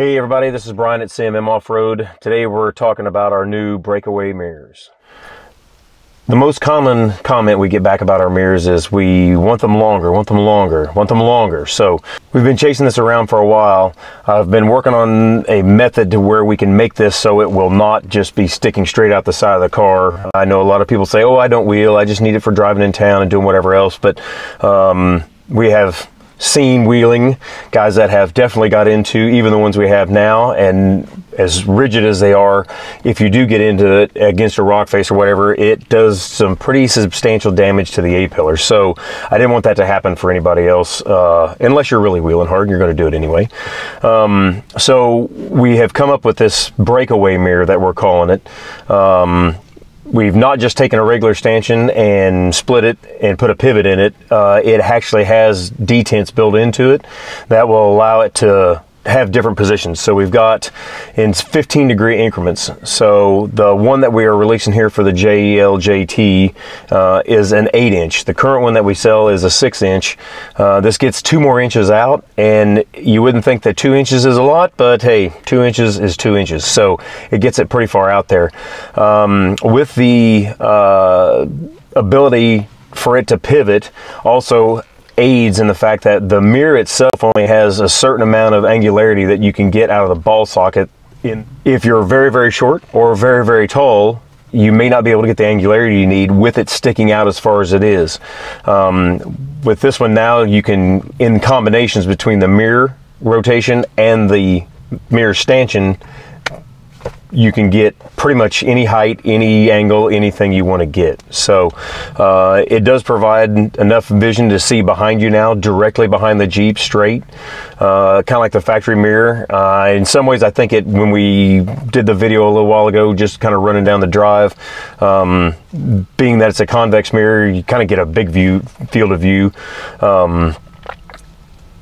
Hey everybody, this is Brian at CMM Offroad. Today we're talking about our new Breakaway mirrors. The most common comment we get back about our mirrors is we want them longer, want them longer, want them longer. So we've been chasing this around for a while. I've been working on a method to where we can make this so it will not just be sticking straight out the side of the car. I know a lot of people say, oh, I don't wheel, I just need it for driving in town and doing whatever else. But we have seen wheeling guys that have definitely got into even the ones we have now, and as rigid as they are, if you do get into it against a rock face or whatever, it does some pretty substantial damage to the A-pillar. So I didn't want that to happen for anybody else, unless you're really wheeling hard and you're going to do it anyway. So we have come up with this Breakaway mirror that we're calling it. We've not just taken a regular stanchion and split it and put a pivot in it. It actually has detents built into it that will allow it to have different positions. So we've got in 15-degree increments. So the one that we are releasing here for the JT is an 8-inch. The current one that we sell is a 6-inch. This gets 2 more inches out, and you wouldn't think that 2 inches is a lot, but hey, 2 inches is 2 inches. So it gets it pretty far out there. With the ability for it to pivot also aids in the fact that the mirror itself only has a certain amount of angularity that you can get out of the ball socket. If you're very, very short or very, very tall, you may not be able to get the angularity you need with it sticking out as far as it is. With this one now, you can, in combinations between the mirror rotation and the mirror stanchion, you can get pretty much any height, any angle, anything you want to get. So it does provide enough vision to see behind you now, directly behind the Jeep, straight, kind of like the factory mirror. In some ways, I think it, when we did the video a little while ago, just kind of running down the drive, being that it's a convex mirror, you kind of get a big field of view.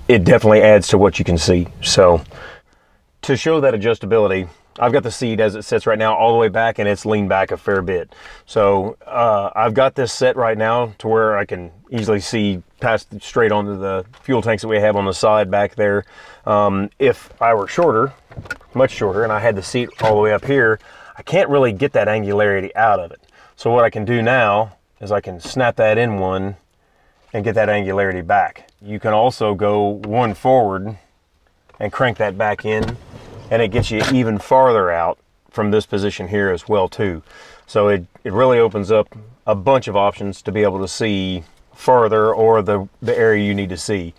It definitely adds to what you can see. So to show that adjustability, I've got the seat as it sits right now all the way back, and it's leaned back a fair bit. So I've got this set right now to where I can easily see past straight onto the fuel tanks that we have on the side back there. If I were shorter, much shorter, and I had the seat all the way up here, I can't really get that angularity out of it. So what I can do now is I can snap that in one and get that angularity back. You can also go one forward and crank that back in, and it gets you even farther out from this position here as well too. So it really opens up a bunch of options to be able to see farther, or the area you need to see.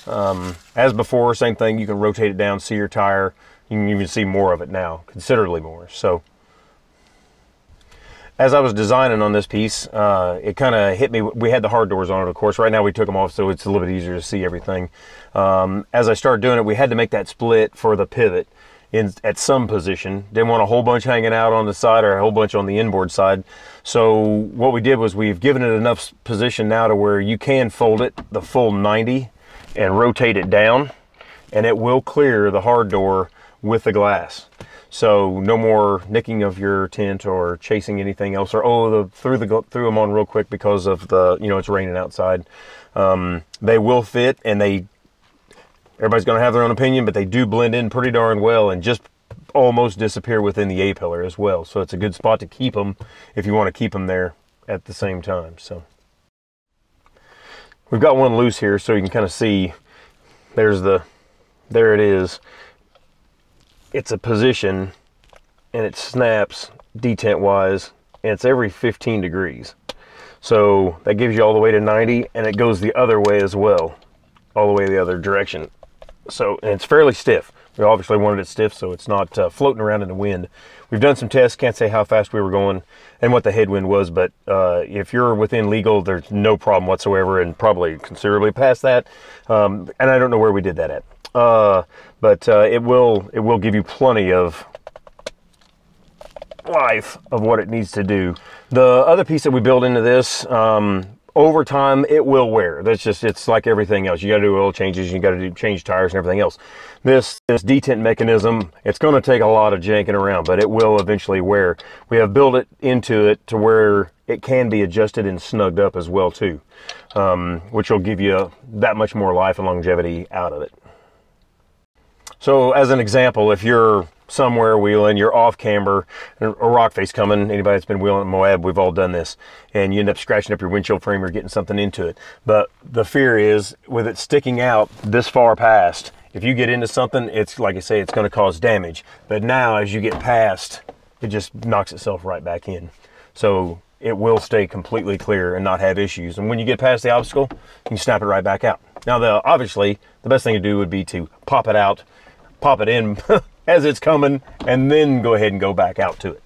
As before, same thing, you can rotate it down, see your tire. You can even see more of it now, considerably more. So as I was designing on this piece, it kind of hit me. We had the hard doors on it, of course. Right now we took them off, so it's a little bit easier to see everything. As I started doing it, we had to make that split for the pivot at some position. Didn't want a whole bunch hanging out on the side or a whole bunch on the inboard side. So what we did was we've given it enough position now to where you can fold it the full 90 and rotate it down, and it will clear the hard door with the glass. So no more nicking of your tint or chasing anything else, or threw them on real quick because of the, it's raining outside. They will fit, and everybody's going to have their own opinion, but they do blend in pretty darn well and just almost disappear within the A-pillar as well. So it's a good spot to keep them if you want to keep them there at the same time. So we've got one loose here, so you can kind of see there it is. It's a position, and it snaps detent wise, and it's every 15 degrees. So that gives you all the way to 90, and it goes the other way as well, all the way the other direction. So, and it's fairly stiff. We obviously wanted it stiff so it's not floating around in the wind. We've done some tests, can't say how fast we were going and what the headwind was, but if you're within legal, there's no problem whatsoever, and probably considerably past that. And I don't know where we did that at. But it will give you plenty of life of what it needs to do. The other piece that we built into this, over time, it will wear. It's like everything else. You got to do oil changes, you got to change tires and everything else. This detent mechanism, it's going to take a lot of janking around, but it will eventually wear. We have built it into it to where it can be adjusted and snugged up as well too, which will give you that much more life and longevity out of it. So as an example, if you're somewhere wheeling, you're off camber, a rock face coming, anybody that's been wheeling at Moab, we've all done this, and you end up scratching up your windshield frame or getting something into it. But the fear is, with it sticking out this far past, if you get into something, it's like I say, it's going to cause damage. But now as you get past, it just knocks itself right back in. So it will stay completely clear and not have issues. And when you get past the obstacle, you can snap it right back out. Now, obviously, the best thing to do would be to pop it out, pop it in as it's coming, and then go ahead and go back out to it.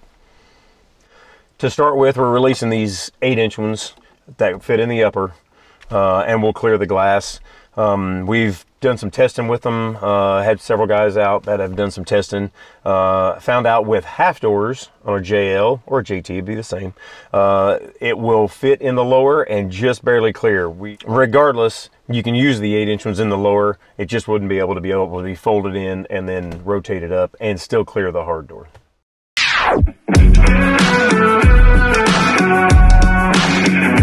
To start with, we're releasing these 8-inch ones that fit in the upper, and we'll clear the glass. We've done some testing with them, had several guys out that have done some testing, found out with half doors on a JL or a JT, it'd be the same, it will fit in the lower and just barely clear. Regardless, you can use the 8-inch ones in the lower, it just wouldn't be able to be folded in and then rotated up and still clear the hard door.